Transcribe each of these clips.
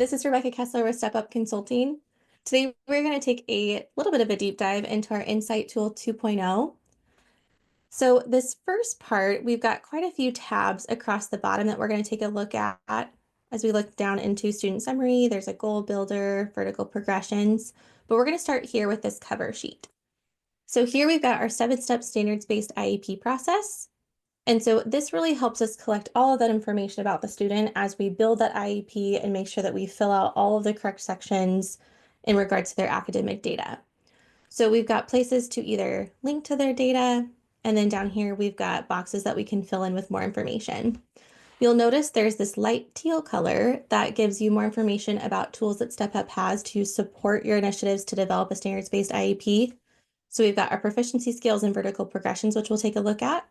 this is Rebecca Kessler with Step Up Consulting. Today, we're going to take a little bit of a deep dive into our Insight Tool 2.0. So this first part, we've got quite a few tabs across the bottom that we're going to take a look at as we look down into student summary. There's a goal builder, vertical progressions, but we're going to start here with this cover sheet. So here we've got our 7-step standards-based IEP process. And so this really helps us collect all of that information about the student as we build that IEP and make sure that we fill out all of the correct sections in regards to their academic data. So we've got places to either link to their data, and then down here we've got boxes that we can fill in with more information. You'll notice there's this light teal color that gives you more information about tools that StepUp has to support your initiatives to develop a standards-based IEP. So we've got our proficiency scales and vertical progressions, which we'll take a look at.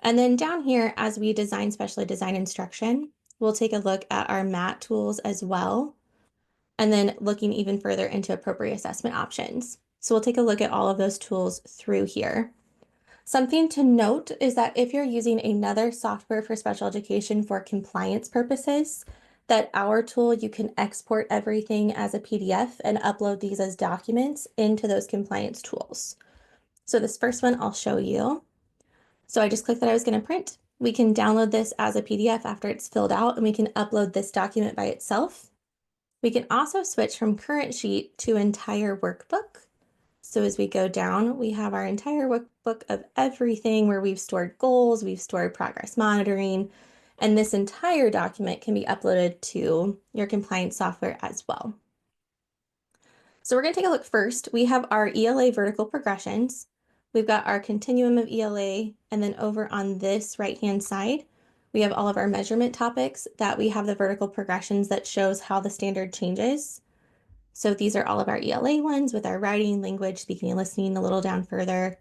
And then down here, as we design specially designed instruction, we'll take a look at our MAT tools as well, and then looking even further into appropriate assessment options. So we'll take a look at all of those tools through here. Something to note is that if you're using another software for special education for compliance purposes, that our tool, you can export everything as a PDF and upload these as documents into those compliance tools. So this first one I'll show you. So I just clicked that I was going to print. We can download this as a PDF after it's filled out, and we can upload this document by itself. We can also switch from current sheet to entire workbook. So as we go down, we have our entire workbook of everything where we've stored goals, we've stored progress monitoring, and this entire document can be uploaded to your compliance software as well. So we're going to take a look first. We have our ELA vertical progressions. We've got our continuum of ELA, and then over on this right-hand side, we have all of our measurement topics that we have the vertical progressions that shows how the standard changes. So these are all of our ELA ones with our writing, language, speaking, and listening a little down further.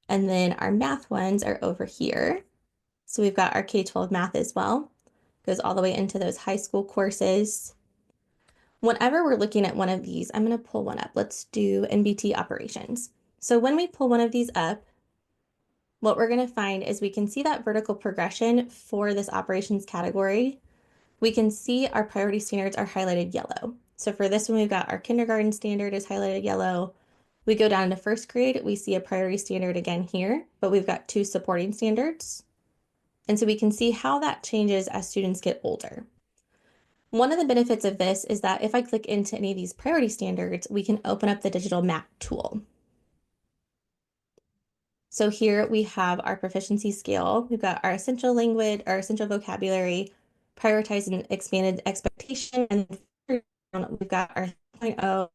And then our math ones are over here. So we've got our K-12 math as well. Goes all the way into those high school courses. Whenever we're looking at one of these, I'm going to pull one up. Let's do NBT operations. So when we pull one of these up, what we're going to find is we can see that vertical progression for this operations category. We can see our priority standards are highlighted yellow. So for this one, we've got our kindergarten standard is highlighted yellow. We go down to first grade, we see a priority standard again here, but we've got 2 supporting standards. And so we can see how that changes as students get older. One of the benefits of this is that if I click into any of these priority standards, we can open up the digital map tool. So here we have our proficiency scale. We've got our essential language, our essential vocabulary, prioritizing expanded expectation, and we've got our 3.0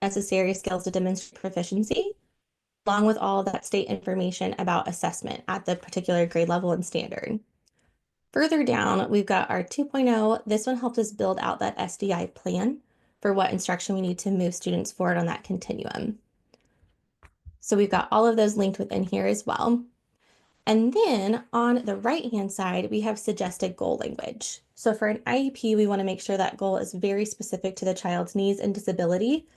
necessary skills to demonstrate proficiency, along with all of that state information about assessment at the particular grade level and standard. Further down, we've got our 2.0. This one helps us build out that SDI plan for what instruction we need to move students forward on that continuum. So we've got all of those linked within here as well. And then on the right-hand side, we have suggested goal language. So for an IEP, we want to make sure that goal is very specific to the child's needs and disability,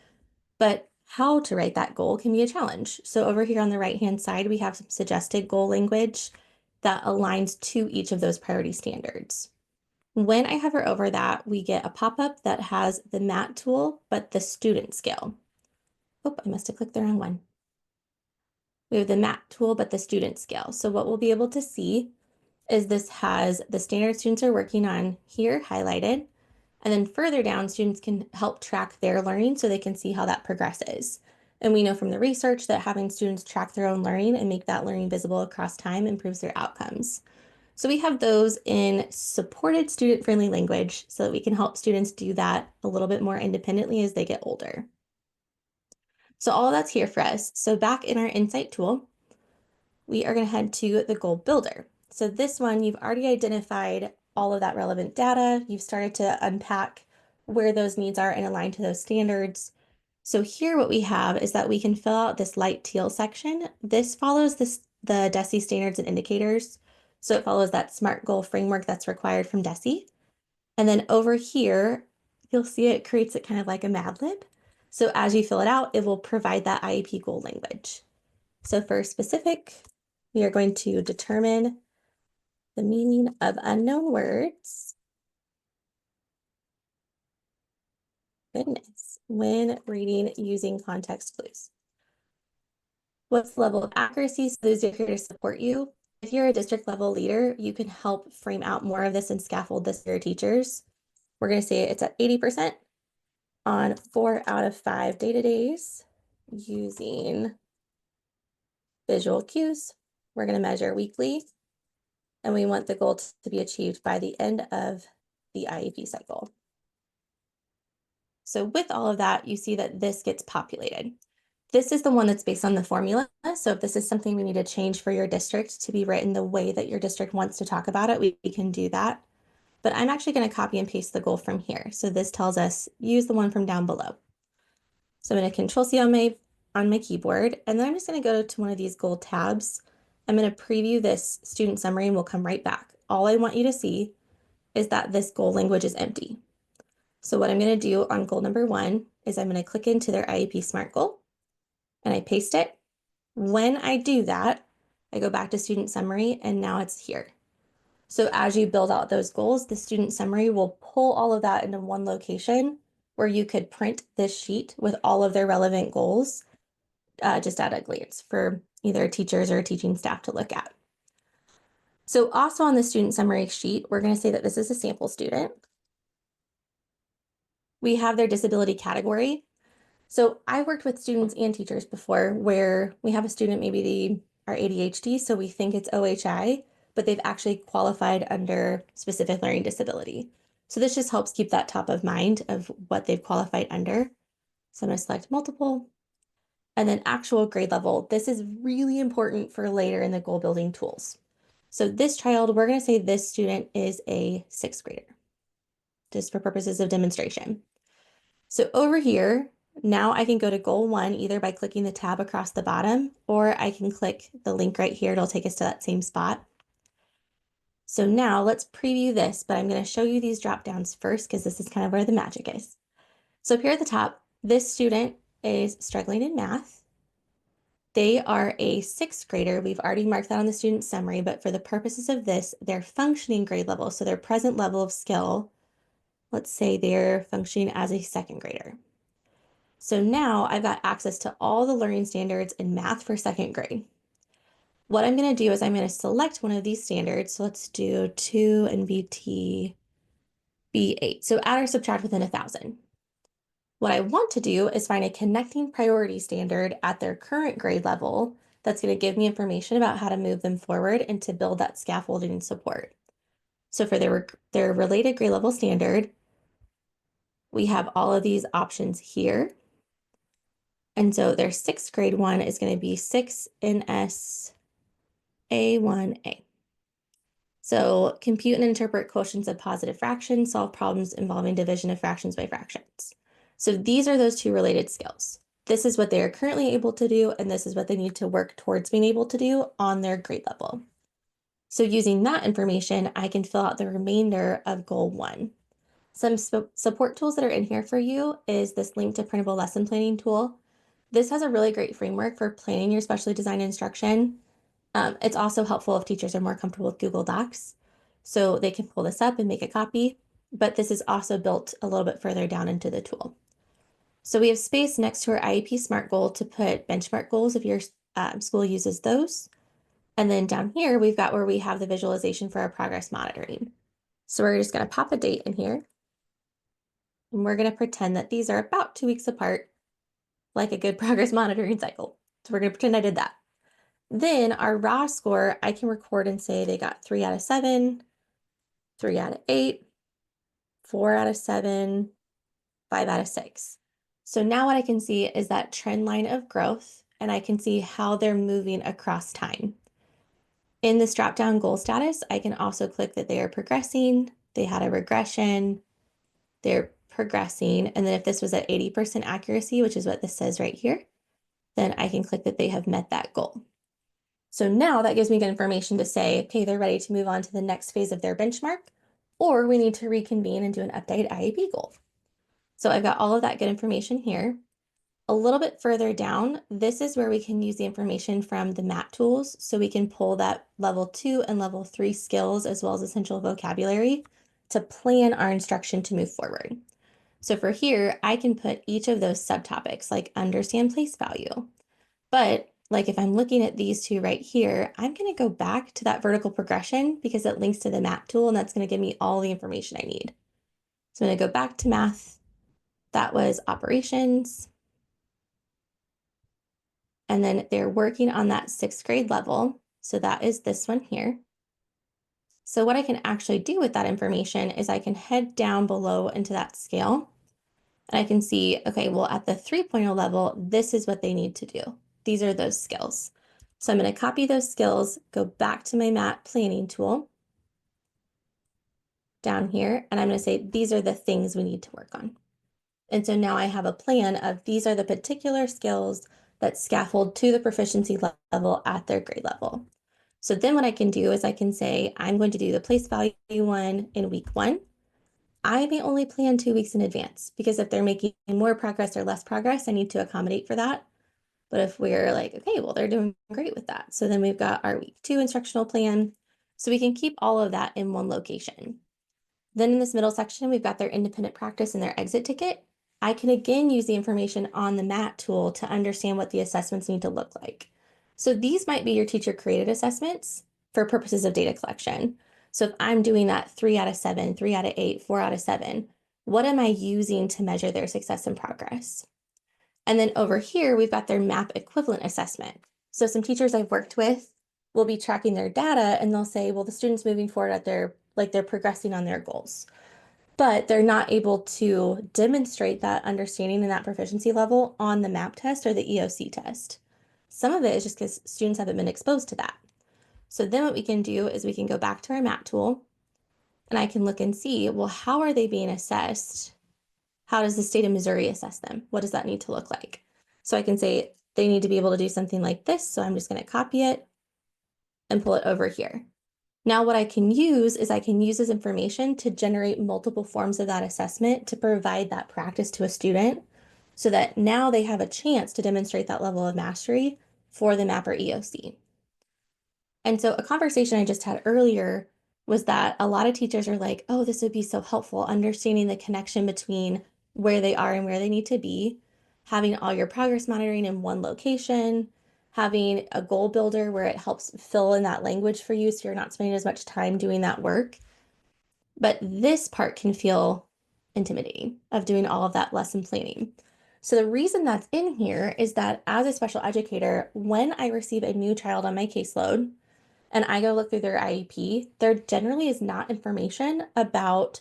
but how to write that goal can be a challenge. So over here on the right-hand side, we have some suggested goal language that aligns to each of those priority standards. When I hover over that, we get a pop-up that has the MAT tool, but the student scale. Oh, I must have clicked the wrong one. We have the MAT tool, but the student scale. So what we'll be able to see is this has the standard students are working on here highlighted. And then further down, students can help track their learning so they can see how that progresses. And we know from the research that having students track their own learning and make that learning visible across time improves their outcomes. So we have those in supported student-friendly language so that we can help students do that a little bit more independently as they get older. So all of that's here for us. So back in our Insight tool, we are going to head to the goal builder. So this one, you've already identified all of that relevant data. You've started to unpack where those needs are and align to those standards. So here what we have is that we can fill out this light teal section. This follows the DESE standards and indicators. So it follows that SMART goal framework that's required from DESE. And then over here, you'll see it creates it kind of like a Mad Lib. So as you fill it out, it will provide that IEP goal language. So for specific, we are going to determine the meaning of unknown words. goodness, when reading using context clues. What's the level of accuracy? So those are here to support you. If you're a district level leader, you can help frame out more of this and scaffold this for your teachers. We're going to say it's at 80% on 4 out of 5 data days using visual cues. We're going to measure weekly, and we want the goal to be achieved by the end of the IEP cycle. So with all of that, you see that this gets populated. This is the one that's based on the formula. So if this is something we need to change for your district to be written the way that your district wants to talk about it, we can do that. But I'm actually going to copy and paste the goal from here. So this tells us use the one from down below. So I'm going to Control C on my keyboard, and then I'm just going to go to one of these goal tabs. I'm going to preview this student summary and we'll come right back. All I want you to see is that this goal language is empty. So what I'm going to do on goal number 1 is I'm going to click into their IEP SMART goal and I paste it. When I do that, I go back to student summary and now it's here. So as you build out those goals, the student summary will pull all of that into one location where you could print this sheet with all of their relevant goals just at a glance for either teachers or teaching staff to look at. So also on the student summary sheet, we're going to say that this is a sample student. We have their disability category. So I worked with students and teachers before where we have a student, maybe they are ADHD, so we think it's OHI, but they've actually qualified under specific learning disability. So this just helps keep that top of mind of what they've qualified under. So I'm going to select multiple and then actual grade level. This is really important for later in the goal building tools. So this child, we're going to say this student is a 6th grader, just for purposes of demonstration. So over here, now I can go to goal 1 either by clicking the tab across the bottom, or I can click the link right here. It'll take us to that same spot. So now let's preview this, but I'm going to show you these drop downs first because this is kind of where the magic is. So up here at the top, this student is struggling in math. They are a 6th grader. We've already marked that on the student summary, but for the purposes of this, their functioning grade level, so their present level of skill, let's say they're functioning as a 2nd grader. So now I've got access to all the learning standards in math for 2nd grade. What I'm going to do is I'm going to select one of these standards. So let's do 2 and BT B8. So add or subtract within 1,000. What I want to do is find a connecting priority standard at their current grade level that's going to give me information about how to move them forward and to build that scaffolding and support. So for their related grade level standard, we have all of these options here. And so their 6th grade one is going to be 6NS A1A. So compute and interpret quotients of positive fractions, solve problems involving division of fractions by fractions. So these are those two related skills. This is what they are currently able to do, and this is what they need to work towards being able to do on their grade level. So using that information, I can fill out the remainder of goal 1. Some support tools that are in here for you is this link to printable lesson planning tool. This has a really great framework for planning your specially designed instruction. It's also helpful if teachers are more comfortable with Google Docs. So they can pull this up and make a copy, but this is also built a little bit further down into the tool. So we have space next to our IEP SMART goal to put benchmark goals if your school uses those. And then down here, we've got where we have the visualization for our progress monitoring. So we're just going to pop a date in here. And we're going to pretend that these are about 2 weeks apart, like a good progress monitoring cycle. So we're going to pretend I did that. Then our raw score, I can record and say they got 3 out of 7, 3 out of 8, 4 out of 7, 5 out of 6. So now what I can see is that trend line of growth, and I can see how they're moving across time. In this drop-down goal status, I can also click that they are progressing, they had a regression, they're progressing, and then if this was at 80% accuracy, which is what this says right here, then I can click that they have met that goal. So now that gives me good information to say, okay, they're ready to move on to the next phase of their benchmark, or we need to reconvene and do an updated IEP goal. So I've got all of that good information here. A little bit further down, this is where we can use the information from the MAT tools. So we can pull that level 2 and level 3 skills as well as essential vocabulary to plan our instruction to move forward. So for here, I can put each of those subtopics like understand place value. But like if I'm looking at these two right here, I'm going to go back to that vertical progression because it links to the map tool and that's going to give me all the information I need. So I'm going to go back to math. That was operations. And then they're working on that 6th grade level. So that is this one here. So what I can actually do with that information is I can head down below into that scale and I can see, okay, well, at the 3.0 level, this is what they need to do. These are those skills. So I'm going to copy those skills, go back to my map planning tool down here, and I'm going to say, these are the things we need to work on. And so now I have a plan of these are the particular skills that scaffold to the proficiency level at their grade level. So then what I can do is I can say, I'm going to do the place value one in week 1. I may only plan 2 weeks in advance because if they're making more progress or less progress, I need to accommodate for that. But if we're like, okay, well, they're doing great with that. So then we've got our week 2 instructional plan. So we can keep all of that in one location. Then in this middle section, we've got their independent practice and their exit ticket. I can again use the information on the MAT tool to understand what the assessments need to look like. So these might be your teacher created assessments for purposes of data collection. So if I'm doing that 3 out of 7, 3 out of 8, 4 out of 7, what am I using to measure their success and progress? And then over here, we've got their MAP equivalent assessment. So some teachers I've worked with will be tracking their data and they'll say, well, the student's moving forward at they're progressing on their goals, but they're not able to demonstrate that understanding and that proficiency level on the MAP test or the EOC test. Some of it is just because students haven't been exposed to that. So then what we can do is we can go back to our MAP tool and I can look and see, well, how are they being assessed? How does the state of Missouri assess them? What does that need to look like? So I can say they need to be able to do something like this. So I'm just going to copy it and pull it over here. Now what I can use is I can use this information to generate multiple forms of that assessment to provide that practice to a student so that now they have a chance to demonstrate that level of mastery for the MAP or EOC. And so a conversation I just had earlier was that a lot of teachers are like, oh, this would be so helpful, understanding the connection between where they are and where they need to be, having all your progress monitoring in one location, having a goal builder where it helps fill in that language for you so you're not spending as much time doing that work. But this part can feel intimidating of doing all of that lesson planning. So the reason that's in here is that as a special educator, when I receive a new child on my caseload, and I go look through their IEP, there generally is not information about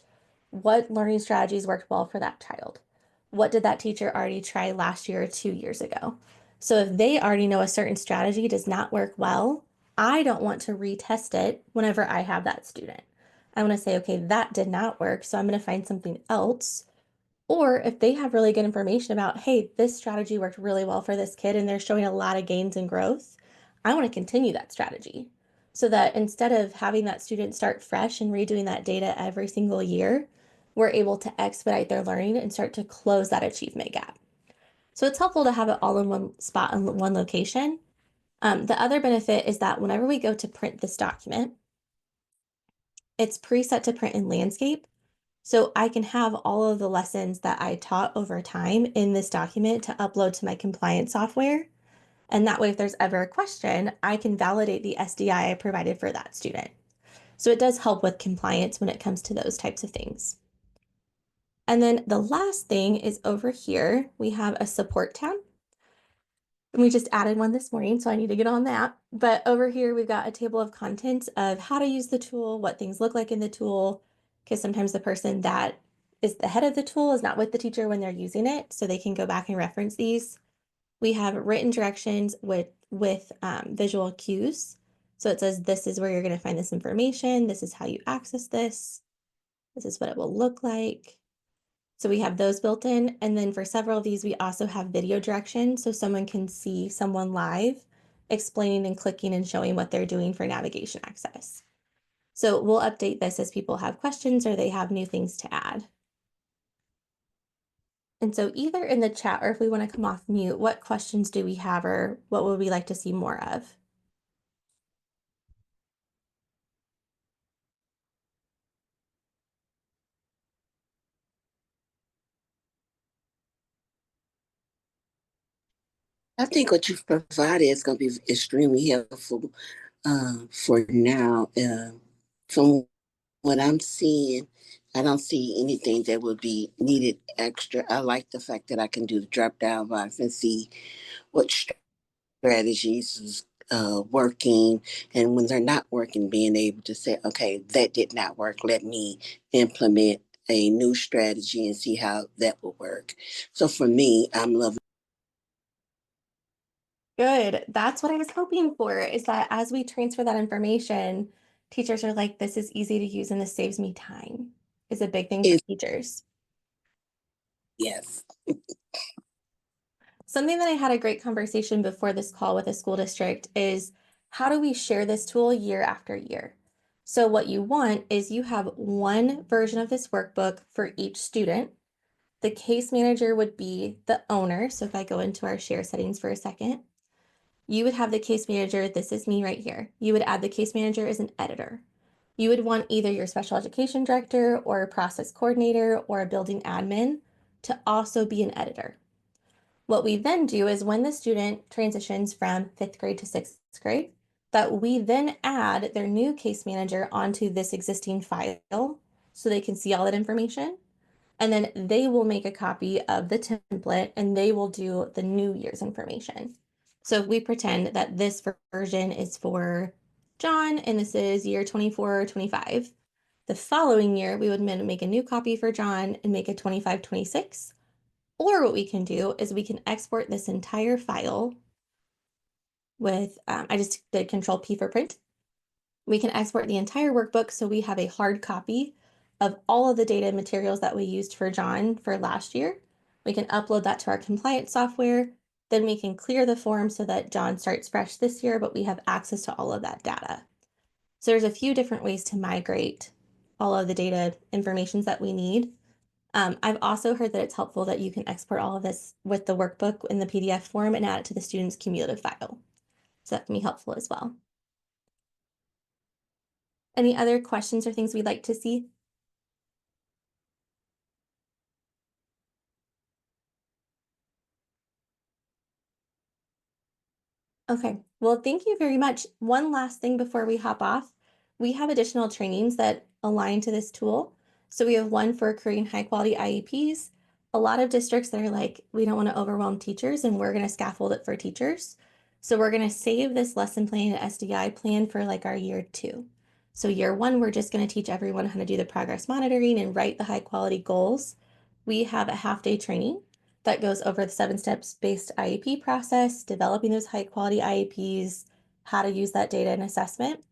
what learning strategies worked well for that child. What did that teacher already try last year or 2 years ago? So if they already know a certain strategy does not work well, I don't want to retest it whenever I have that student. I want to say, okay, that did not work, so I'm going to find something else. Or if they have really good information about, hey, this strategy worked really well for this kid and they're showing a lot of gains and growth, I want to continue that strategy so that instead of having that student start fresh and redoing that data every single year, we're able to expedite their learning and start to close that achievement gap. So it's helpful to have it all in one spot in one location. The other benefit is that whenever we go to print this document, it's preset to print in landscape. So I can have all of the lessons that I taught over time in this document to upload to my compliance software. And that way, if there's ever a question, I can validate the SDI I provided for that student. So it does help with compliance when it comes to those types of things. And then the last thing is over here, we have a support tab. And we just added one this morning, so I need to get on that. But over here, we've got a table of contents of how to use the tool, what things look like in the tool, because sometimes the person that is the head of the tool is not with the teacher when they're using it, so they can go back and reference these. We have written directions with visual cues. So it says, this is where you're going to find this information. This is how you access this. This is what it will look like. So we have those built in. And then for several of these, we also have video directions. So someone can see someone live explaining and clicking and showing what they're doing for navigation access. So we'll update this as people have questions or they have new things to add. And so either in the chat or if we want to come off mute, what questions do we have or what would we like to see more of? I think what you've provided is going to be extremely helpful for now. From what I'm seeing, I don't see anything that would be needed extra. I like the fact that I can do the drop down box and see what strategies is working, and when they're not working, being able to say, okay, that did not work. Let me implement a new strategy and see how that will work. So for me, I'm loving. Good. That's what I was hoping for, is that as we transfer that information, teachers are like, this is easy to use and this saves me time, is a big thing for It, teachers. yes. Something that I had a great conversation before this call with a school district is how do we share this tool year after year? So what you want is you have one version of this workbook for each student. The case manager would be the owner. So if I go into our share settings for a second, you would have the case manager. This is me right here. You would add the case manager as an editor. You would want either your special education director or a process coordinator or a building admin to also be an editor. What we then do is when the student transitions from fifth grade to sixth grade, that we then add their new case manager onto this existing file so they can see all that information. And then they will make a copy of the template and they will do the new year's information. So if we pretend that this version is for John and this is year 24 or 25, the following year we would make a new copy for John and make a 25-26. Or what we can do is we can export this entire file with, I just did Control P for print. We can export the entire workbook so we have a hard copy of all of the data and materials that we used for John for last year. We can upload that to our compliance software. Then we can clear the form so that John starts fresh this year, but we have access to all of that data. So there's a few different ways to migrate all of the data informations that we need. I've also heard that it's helpful that you can export all of this with the workbook in the PDF form and add it to the student's cumulative file. So that can be helpful as well. Any other questions or things we'd like to see? Okay, well, thank you very much. One last thing before we hop off. We have additional trainings that align to this tool. So we have one for creating high quality IEPs. A lot of districts that are like, we don't want to overwhelm teachers and we're going to scaffold it for teachers. So we're going to save this lesson plan and SDI plan for like our year 2. So year 1, we're just going to teach everyone how to do the progress monitoring and write the high quality goals. We have a half-day training that goes over the 7 steps based IEP process, developing those high quality IEPs, how to use that data and assessment,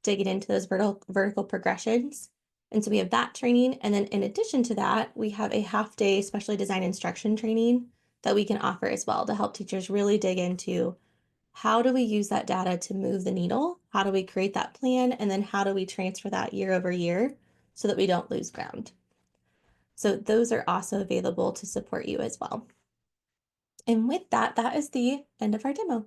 digging into those vertical progressions. And so we have that training. And then in addition to that, we have a half day specially designed instruction training that we can offer as well to help teachers really dig into how do we use that data to move the needle? How do we create that plan? And then how do we transfer that year over year so that we don't lose ground? So those are also available to support you as well. And with that, that is the end of our demo.